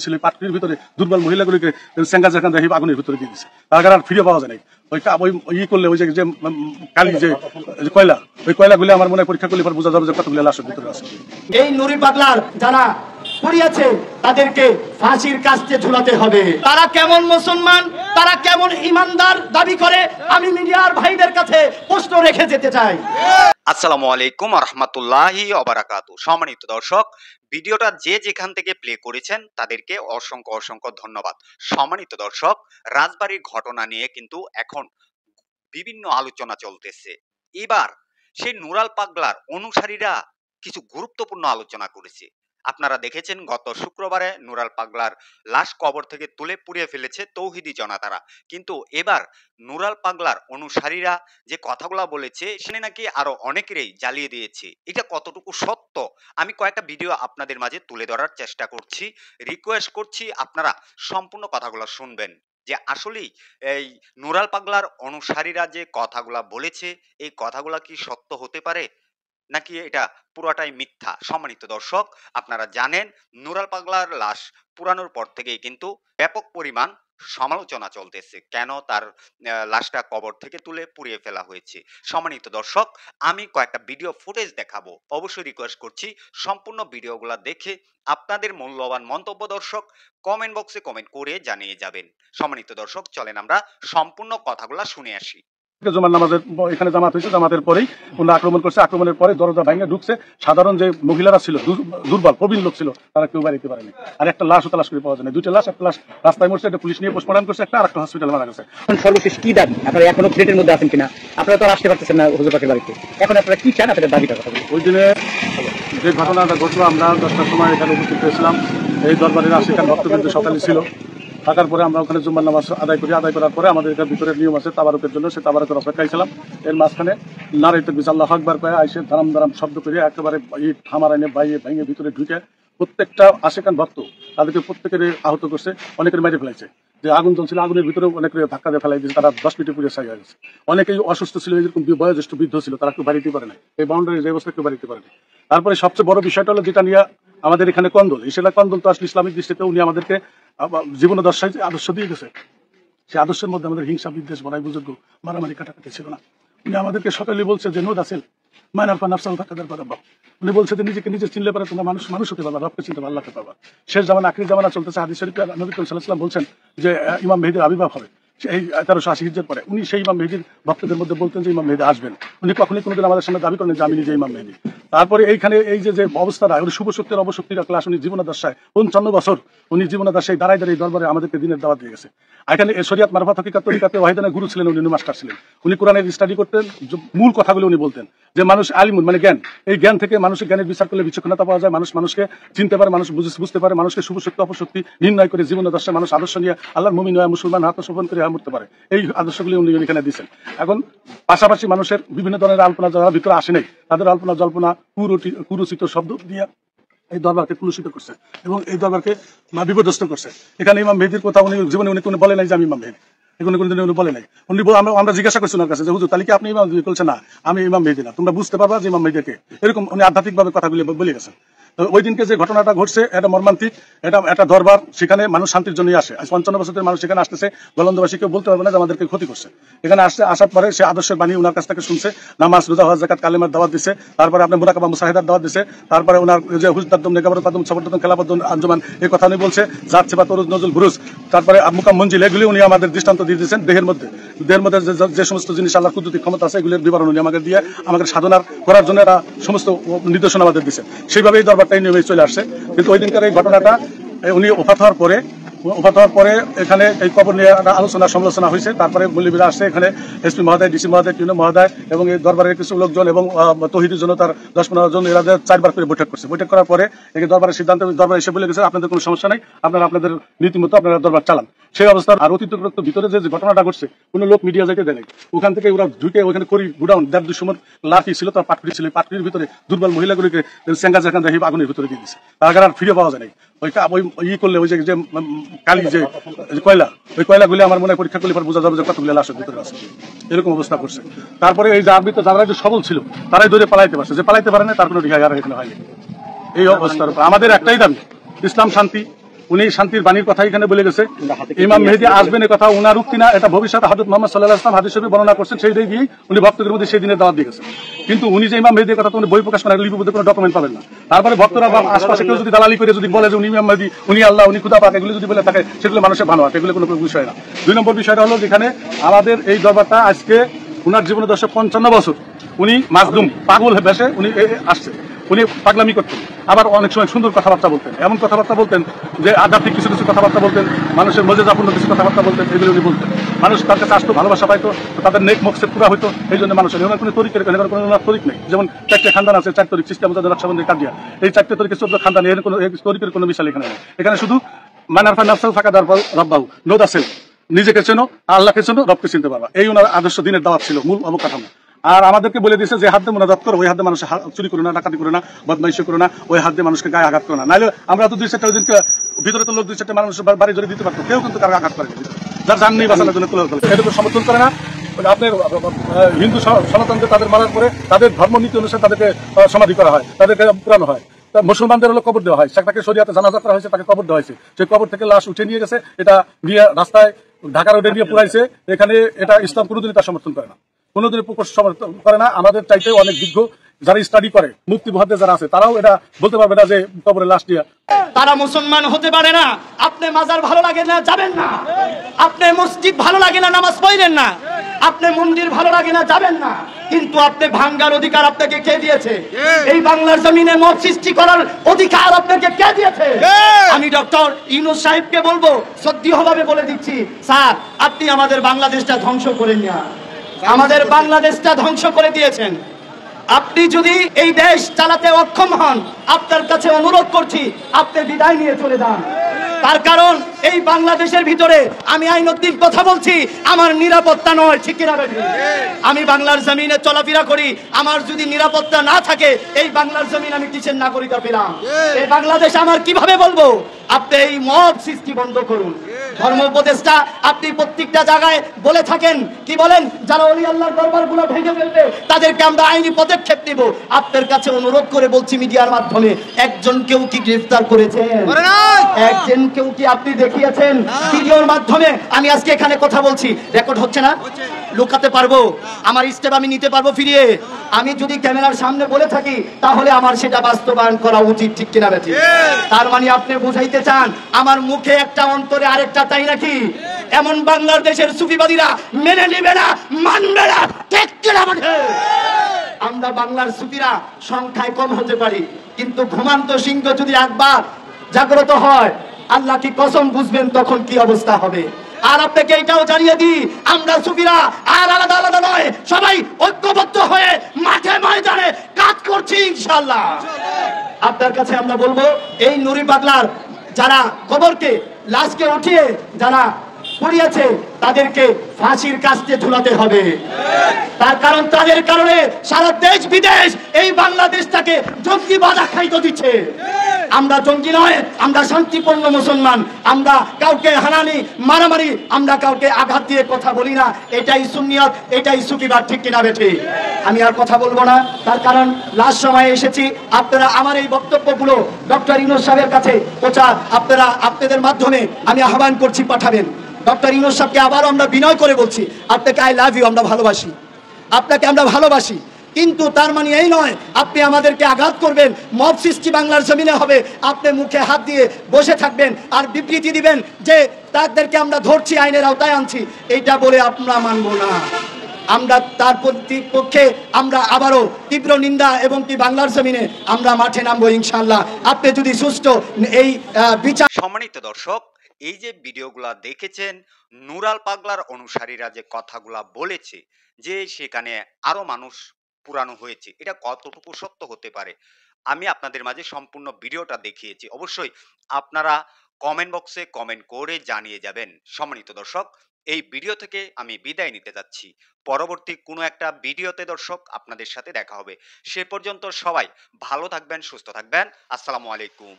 ছিল, পাটকির ভিতরে দুর্বল মহিলাগুলিকে সেঙ্গা যেখান থেকে আগুনের ভিতরে দিয়ে দিচ্ছে, তার আর ফিরে পাওয়া যায় নাই। ওই করলে ওই যে কালি যে কয়লা, ওই কয়লাগুলি আমার মনে পরীক্ষা করলে বোঝা যাবে যে কতগুলি লাশের ভিতরে আছে। এই নুরি পাগলার যারা পুড়িয়েছে তাদেরকে ফাঁসির কাস্তে ঝুলাতে হবে। তারা কেমন মুসলমান, তারা কেমন ইমানদার দাবি করে আমি মিডিয়ার ভাইদের কাছে প্রশ্ন রেখে যেতে চাই। আসসালামু আলাইকুম ওয়া রাহমাতুল্লাহি ওয়া বারাকাতুহু। সম্মানিত দর্শক, ভিডিওটা যে যেখান থেকে প্লে করেছেন তাদেরকে অসংখ্য অসংখ্য ধন্যবাদ। সম্মানিত দর্শক, রাজবাড়ির ঘটনা নিয়ে কিন্তু এখন বিভিন্ন আলোচনা চলতেছে। এবার সেই নুরাল পাগলার অনুসারীরা কিছু গুরুত্বপূর্ণ আলোচনা করেছে। আপনারা দেখেছেন গত শুক্রবারে নুরাল পাগলার লাশ কবর থেকে তুলে পুড়িয়ে ফেলেছে তৌহিদি জনতারা, কিন্তু এবার নুরাল পাগলার অনুসারীরা যে কথাগুলো বলেছে সেখানে নাকি আরো অনেকেরই জ্বালিয়ে দিয়েছে। এটা কতটুকু সত্য আমি কয়েকটা ভিডিও আপনাদের মাঝে তুলে ধরার চেষ্টা করছি। রিকোয়েস্ট করছি আপনারা সম্পূর্ণ কথাগুলো শুনবেন যে আসলেই এই নুরাল পাগলার অনুসারীরা যে কথাগুলা বলেছে এই কথাগুলা কি সত্য হতে পারে নাকি এটা পুরোটাই মিথ্যা। সম্মানিত দর্শক, আপনারা জানেন নুরাল পাগলার লাশ পুরানোর পর থেকেই কিন্তু ব্যাপক পরিমাণ সমালোচনা চলতেছে, কেন তার লাশটা কবর থেকে তুলে পুড়িয়ে ফেলা হয়েছে। সম্মানিত দর্শক, আমি কয়েকটা ভিডিও ফুটেজ দেখাবো, অবশ্যই রিকোয়েস্ট করছি সম্পূর্ণ ভিডিওগুলা দেখে আপনাদের মূল্যবান মন্তব্য দর্শক কমেন্ট বক্সে কমেন্ট করে জানিয়ে যাবেন। সম্মানিত দর্শক, চলেন আমরা সম্পূর্ণ কথাগুলা শুনে আসি। জুমার নামাজের এখানে জামাত হয়েছে, জামাতের পরেই ওরা আক্রমণ করছে, আক্রমণের পরে দরজা ভাঙে ঢুকছে, সাধারণ যে মহিলারা ছিল দুর্বল প্রবীণ লোক ছিল তারা কেউ বাড়িতে পারেনি। আর একটা লাশও তালাশ করে পাওয়া যায় না, দুইটা লাশ, একটা লাশ রাস্তায় মরছে, একটা পুলিশ নিয়ে পোস্টমর্টম করছে, একটা আর একটা হসপিটাল মারা গেছে। সর্বশেষ কি দাবি আপনারা এখনো থ্রেটের মধ্যে আছেন কিনা? আপনারা তো আসতে পারতেছেন না হুজুর পাকের বাড়িতে, এখন আপনারা কি চান? আপনাদের দাবিটা কথা বলুন। ওই দিনে যে ঘটনাটা ঘটলো আমরা 10টার সময় এখানে উপস্থিত হয়েছিলাম। এই দরবারের আশিখান ভক্তবৃন্দ সকালে ছিল, থাকার পরে আমরা ওখানে জুম্মার নামাজ আদায় করি। আদায় করার পরে আমাদের এখানে ভিতরের নিয়ম আছে তাবারকের জন্য, সে তাবারকের অপেক্ষায় ছিলাম। এর মাঝখানে নারে তাকবীর আল্লাহু আকবার কয়ে আইসে দারাম দারাম শব্দ করে একেবারে ইট হামার এনে ভেঙে ভিতরে ঢুকে প্রত্যেকটা আশিখান ভক্ত তাদেরকে প্রত্যেকের আহত করছে, অনেকের মেরে ফেলাইছে। যে আগুন জ্বলছিল আগুনের ভিতরে অনেকের ধাক্কা দিয়ে ফেলাই দিয়েছে, তারা 10 মিনিটে পুড়ে ছাই হয়ে গেছে। অনেকেই অসুস্থ ছিল, এরকম বয়োজ্যেষ্ঠ বৃদ্ধ ছিল, তারা কেউ বাড়িতে পারে না, এই বাউন্ডারি যে অবস্থা কেউ বাড়িতে পারে না। তারপরে সবচেয়ে বড় বিষয়টা হলো যেটা নিয়ে আমাদের এখানে কন্দল, সেটা কন্দল তো আসলে ইসলামিক দৃষ্টিতে উনি আমাদেরকে জীবন দর্শায় যে আদর্শ দিয়ে গেছে, সেই আদর্শের মধ্যে আমাদের হিংসা বিদ্বেষ বড়াই বুজুর্গ মারামারি কাটাকাটি ছিল না। উনি আমাদেরকে সকালে বলছে যে নোদ আসেল মায়নার পা নাফসাল তাকাদার পারবা, উনি বলছে যে নিজেকে নিজে চিনলে পারে তোমরা মানুষ হতে পারবা, রবকে চিনতে পারবা, আল্লাহকে পারবা। শেষ জামানা আখরি জামানা চলতেছে, হাদিস শরীফে নবী করিম সাল্লাল্লাহু আলাইহি ওয়াসাল্লাম বলছেন যে ইমাম মেহেদীর আবির্ভাব হবে এই 1380 হিজরির পরে। উনি সেই ইমাম মেহেদীর ভক্তদের মধ্যে বলতেন যে ইমাম মেহেদী আসবেন। উনি কখনোই কোনোদিন আমাদের সামনে দাবি করেন যে আমি নিজে ইমাম মেহেদী। তারপরে এইখানে এই যে অবস্থাটা, উনি শুভ শক্তির অবশক্তির ক্লাস উনি জীবনাদশায় 55 বছর উনি জীবনাদশায় দাঁড়ায় দরবারে আমাদেরকে দিনের দাওয়াত দিয়ে গেছে। এখানে শরিয়াত মারফত হকিকাত তরিকাতে ওয়াহিদানের গুরু ছিলেন, উনি মাস্টার ছিলেন। উনি কোরআনের স্টাডি করতেন, মূল কথাগুলো উনি বলতেন যে মানুষ আলিমুন মানে জ্ঞান, এই জ্ঞান থেকে মানুষের জ্ঞানের বিচার করলে বিচক্ষণতা পাওয়া যায়, মানুষকে চিনতে পারে, মানুষ বুঝতে পারে, মানুষকে শুভ শক্তি অপশক্তি নির্ণয় করে জীবনাদশায় মানুষ আদর্শ নিয়ে আল্লাহর মুমিন হয়, মুসলমান আত্মসমর্পণ করে মরতে পারে। এই আদর্শগুলি উনি এখানে দিচ্ছেন। এখন পাশাপাশি মানুষের বিভিন্ন ধরনের আলপনা যারা ভিতরে আসে নাই তাদের আলপনা জল্পনা কুরুচিত শব্দ দিয়ে এই দরবারকে কুলুষিত করছে এবং এই দরবারকে বিপর্যস্ত করছে। এখানে ইমাম মেহেদীর কথা উনি জীবনে উনি কোনো বলে নাই যে আমি ইমাম মেহেদী, এগুলো কোনোদিন উনি বলে নাই। উনি আমরা জিজ্ঞাসা করছি ওনার কাছে যে হুজুর তাহলে কি আপনি ইমাম? বলছে না, আমি ইমাম মেহেদী না, তোমরা বুঝতে পারবা যে ইমাম মেহেদীকে। এরকম উনি আধ্যাত্মিকভাবে কথাগুলি বলে গেছেন। ওই দিনকে যে ঘটনাটা ঘটছে এটা মর্মান্তিক, এটা একটা দরবার, সেখানে মানুষ শান্তির জন্যই আসে। 55 বছরের মানুষ সেখানে আসতেছে, গোলন্দবাসী কেউ বলতে পারবে না যে আমাদেরকে ক্ষতি করছে। এখানে আসার পরে সে আদর্শের বাণী ওনার কাছ থেকে শুনছে, নামাজ রোজা হজ যাকাত কালেমার দাওয়াত দিছে, তারপরে আপনার মুরাকাবা মুসাহিদার দাওয়াত দিছে, তারপরে ওনার যে হুজদাদ্দম নেকাবর কাদম সবরদম খেলাফত আঞ্জুমান এই কথা উনি বলছে, যাচ্ছে বা তরুজ নজরুল বুরুজ, তারপরে মুকাম মঞ্জিল, এগুলি উনি আমাদের দৃষ্টান্ত দিয়ে দিয়েছেন। দেহের মধ্যে যে সমস্ত জিনিস আল্লাহর কুদরতি ক্ষমতা আছে এগুলির বিবরণ উনি আমাকে দিয়ে আমাদের সাধনার করার জন্য এরা সমস্ত নির্দেশনা আমাদের দিচ্ছেন। সেইভাবে এই দরবারটাই নিয়মে চলে আসছে। কিন্তু ওই দিনকার এই ঘটনাটা উনি ওফাত হওয়ার পরে এখানে এই কবর নিয়ে আলোচনা সমালোচনা হয়েছে। তারপরে মৌলবীরা আসছে, এখানে এসপি মহোদয়, ডিসি মহোদয়, টিউনো মহোদয় এবং এই দরবারের কিছু লোকজন এবং তৌহিদি জনতার 10-15 জন এরা 4বার করে বৈঠক করছে। বৈঠক করার পরে এই দরবারের সিদ্ধান্ত দরবার এসে বলে গেছে আপনাদের কোনো সমস্যা নাই, আপনারা আপনাদের নীতিমতো আপনারা দরবার চালান। সেই অবস্থার আর অতীত ভিতরে যে ঘটনাটা ঘটছে কোনো লোক মিডিয়া যেতে দেয় নাই। ওখান থেকে ওরা ঢুকে ওখানে করি গুডাউন 1.5-2 সময় লাঠি ছিল, তার পাটকুড়ি ছিল, পাটকুড়ির ভিতরে দুর্বল মহিলাগুলিকে সেঙ্গা যেখান থেকে আগুনের ভিতরে দিয়ে দিচ্ছে, তার আর ফিরে পাওয়া যায় নাই। ওই করলে ওই যে কালি যে কয়লা, ওই কয়লাগুলি আমার মনে পরীক্ষা করলে বোঝা যাবে যে কতগুলি লাশের ভিতরে আছে। এরকম অবস্থা করছে। তারপরে এই যার ভিতরে যারা একটু সবল ছিল তারাই ধরে পালাইতে পারছে, যে পালাইতে পারে না তার কোনো রিহাই আর এখানে হয়নি। এই অবস্থার উপর আমাদের একটাই দাবি, ইসলাম শান্তি, উনি শান্তির বাণীর কথা এখানে বলে গেছে। ইমাম মেহেদী আসবেন এ কথা উনার উক্তি না, এটা ভবিষ্যতে হযরত মুহাম্মদ সাল্লাল্লাহু আলাইহি ওয়াসাল্লাম হাদিস শরীফে বর্ণনা করছেন, সেই দিকে উনি ভক্তদের মধ্যে সেই দিনের দাওয়াত দিয়ে গেছেন। কিন্তু উনি যে ইমাম মেহেদীর কথা উনি বই প্রকাশ করেন, লিপিবদ্ধ কোনো ডকুমেন্ট পাবেন না। তারপরে ভক্তরা বা আশপাশে কেউ যদি দালালি করে যদি বলে যে উনি ইমাম মেহেদী, উনি আল্লাহ, উনি খুদা পাক, এগুলো যদি বলে থাকে সেগুলো মানুষের ভানো হয়, এগুলো কোনো বিষয় না। 2 নম্বর বিষয়টা হলো যেখানে আমাদের এই দরবারটা আজকে উনার জীবনে 155 বছর উনি মাজলুম পাগল বেশে উনি আসছে। উনি পাগলামি করতেন, আবার অনেক সময় সুন্দর কথাবার্তা বলতেন, এমন কথাবার্তা বলতেন যে আধ্যাত্মিক কিছু কিছু কথাবার্তা বলতেন, মানুষের মর্যাদাপূর্ণ কিছু কথাবার্তা বলতেন, এগুলো উনি বলতেন। মানুষ তার কাছে আসতো, ভালোবাসা পাইতো, তাদের নেক মকসেদ পুরা হইতো। এই জন্য মানুষের এখানে কোনো তরিকের কোনো তরিক নেই। যেমন 4টে খানদান আছে, 4 তরিক সিস্টেম নকশবন্দি কাদিয়া, এই 4টে তরিকের 14 খানদান, এর কোনো তরিকের কোনো মিশাল এখানে নেই। এখানে শুধু মানারফা নাফসাল ফাঁকা রব্বাহু নোদাসেল, নিজেকে চেনো, আল্লাহকে চেনো, রবকে চিনতে পারবা, এই ওনার আদর্শ দিনের দাওয়াত ছিল, মূল অবকাঠামো। আর আমাদেরকে বলে দিয়েছে যে হাত দিয়ে মোনাজাত করো, ওই হাত দিয়ে মানুষের চুরি করো না, ডাকাতি করো না, বদমাইশি করো না, ওই হাত দিয়ে মানুষকে গায়ে আঘাত করো না। নাহলে আমরা তো 2-4টা দিনকে ভিতরে তো লোক 2-4টা মানুষ বাড়ি ধরে দিতে পারতো, কেউ কিন্তু কারো আঘাত করে যার জান নেই বাঁচানোর জন্য তুলে ধরে, এটুকু সমর্থন করে না। আপনার হিন্দু সনাতনকে তাদের মারার পরে তাদের ধর্মনীতি অনুসারে তাদেরকে সমাধি করা হয়, তাদেরকে পুরানো হয়। মুসলমানদের হলো কবর দেওয়া হয়, তাকে শরিয়াতে জানাজা করা হয়েছে, তাকে কবর দেওয়া হয়েছে, সেই কবর থেকে লাশ উঠে নিয়ে গেছে, এটা নিয়ে রাস্তায় ঢাকা রোডে নিয়ে পুরাইছে। এখানে এটা ইসলাম কোনোদিনই তার সমর্থন করে না, কোনোদিন সমর্থন করে না। আমাদের চাইতে অনেক বিজ্ঞ যারা স্টাডি করে, মুফতি মুহাদ্দিস যারা আছে, তারাও এটা বলতে পারবে না যে কবরে লাশ দিয়ে তারা মুসলমান হতে পারে না। আপনি মাজার ভালো লাগে না যাবেন না, আপনি মসজিদ ভালো লাগে না নামাজ পড়েন না, আপনি মন্দির ভালো লাগে না যাবেন না, কিন্তু আপনি ভাঙ্গার অধিকার আপনাকে কে দিয়েছে? এই বাংলার জমিনে মত সৃষ্টি করার অধিকার আপনাকে কে দিয়েছে? আমি ডক্টর ইউনূস সাহেবকে বলবো, সত্যিভাবে বলে দিচ্ছি, স্যার আপনি আমাদের বাংলাদেশটা ধ্বংস করেন না, আমাদের বাংলাদেশটা ধ্বংস করে দিয়েছেন। আপনি যদি এই দেশ চালাতে অক্ষম হন, আপনার কাছে অনুরোধ করছি আপনি বিদায় নিয়ে চলে যান। তার কারণ এই বাংলাদেশের ভিতরে আমি আইনউদ্দিন কথা বলছি, আমার নিরাপত্তা নয়, ঠিক কিনা বেঠিক? আমি বাংলার জমিনে চলাফেরা করি, আমার যদি নিরাপত্তা না থাকে এই বাংলার জমিন আমি কিসের নাগরিকতা পেলাম? এই বাংলাদেশ আমার কিভাবে বলবো? আপনি এই মব সৃষ্টি বন্ধ করুন। ধর্ম উপদেষ্টা আপনি প্রত্যেকটা জায়গায় বলে থাকেন, কি বলেন? যারা ওলি আল্লাহর দরবারগুলো ভেঙে ফেলবে তাদেরকে আমরা আইনি পদক্ষেপ নিব। আপনার কাছে অনুরোধ করে বলছি মিডিয়ার মাধ্যমে, একজনকেও কি গ্রেফতার করেছেন? একজনকেও কি আপনি দেখিয়েছেন ভিডিওর মাধ্যমে? আমি আজকে এখানে কথা বলছি, রেকর্ড হচ্ছে না, লুকাতে পারবো, আমার স্টেপ আমি নিতে পারবো ফিরিয়ে। আমি যদি ক্যামেরার সামনে বলে থাকি তাহলে আমার সেটা বাস্তবায়ন করা উচিত, ঠিক কিনা বেঠিক? তার মানে আপনি বুঝাইতে চান আমার মুখে একটা অন্তরে আরেকটা, তাই নাকি? এমন বাংলাদেশের সুফিবাদীরা মেনে নেবে না, মানবে না, ঠিক কিনা বেঠিক? আমরা বাংলার সুফিরা সংখ্যায় কম হতে পারি, কিন্তু ঘুমান্ত সিংহ যদি একবার জাগ্রত হয়, আল্লাহ কি কসম বুঝবেন তখন কি অবস্থা হবে। আর আপনাকে এটাও জানিয়ে দিই, আমরা সুফিরা আর আলাদা আলাদা নয়, সবাই ঐক্যবদ্ধ হয়ে মাঠে ময়দানে কাজ করছি ইনশাআল্লাহ। আপনার কাছে আমরা বলবো, এই নুরি পাগলার যারা কবরকে লাশকে উঠিয়ে যারা পুড়িয়েছে তাদেরকে ফাঁসির কাস্তে ঝুলাতে হবে। তার কারণ তাদের কারণে সারা দেশ বিদেশ এই বাংলাদেশটাকে জঙ্গিবাদ আখ্যায়িত দিচ্ছে। আমরা জঙ্গি নয়, আমরা শান্তিপূর্ণ মুসলমান, আমরা কাউকে হানানি মারামারি, আমরা কাউকে আঘাত দিয়ে কথা বলি না, এটাই সুন্নিয়ত, এটাই সুফিবাদ, ঠিক কিনা বেঠিক? আমি আর কথা বলবো না, তার কারণ লাস্ট সময়ে এসেছি। আপনারা আমার এই বক্তব্যগুলো ডক্টর ইউনূস সাহেবের কাছে প্রচার আপনারা আপনাদের মাধ্যমে আমি আহ্বান করছি, পাঠাবেন। ডক্টর ইউনূস সাহেবকে আবারও আমরা বিনয় করে বলছি, আপনাকে আই লাভ ইউ, আমরা ভালোবাসি, আপনাকে আমরা ভালোবাসি, কিন্তু তার মানে এই নয় আপনি আমাদেরকে আঘাত করবেন, মব সৃষ্টি বাংলার জমিনে হবে, আপনি মুখে হাত দিয়ে বসে থাকবেন আর বিবৃতি দিবেন যে তাদেরকে আমরা ধরছি, আইনের আওতায় আনছি, এইটা বলে আমরা মানব না। আমরা তার পক্ষে আমরা আবারও তীব্র নিন্দা এবং কি বাংলার জমিনে আমরা মাঠে নামবো ইনশাআল্লাহ। আপনি যদি সুষ্ঠু এই বিচার। সম্মানিত দর্শক, এই যে ভিডিওগুলা দেখেছেন, নুরাল পাগলার অনুসারীরা যে কথাগুলা বলেছে যে সেখানে আরো মানুষ পুরানো হয়েছে, এটা কতটুকু সত্য হতে পারে আমি আপনাদের মাঝে সম্পূর্ণ ভিডিওটা দেখিয়েছি। অবশ্যই আপনারা কমেন্ট বক্সে কমেন্ট করে জানিয়ে যাবেন। সম্মানিত দর্শক, এই ভিডিও থেকে আমি বিদায় নিতে যাচ্ছি। পরবর্তী কোনো একটা ভিডিওতে দর্শক আপনাদের সাথে দেখা হবে। সে পর্যন্ত সবাই ভালো থাকবেন, সুস্থ থাকবেন। আসসালামু আলাইকুম।